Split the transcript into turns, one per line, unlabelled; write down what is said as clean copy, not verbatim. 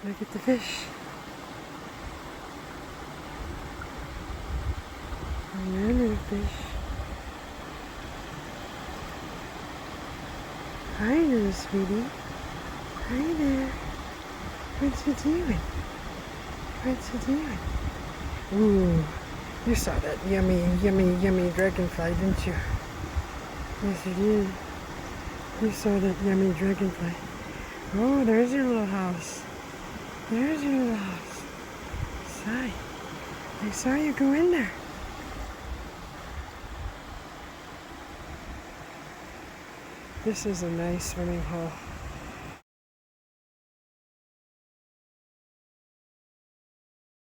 Look at the fish. Hello, little fish. Hi, little sweetie. Hi there. What you doing? What you doing? Ooh, you saw that yummy, yummy, yummy dragonfly, didn't you? Yes, you did. You saw that yummy dragonfly. Oh, there's your little house. There's your little house. Sigh. I saw you go in there. This is a nice swimming hole.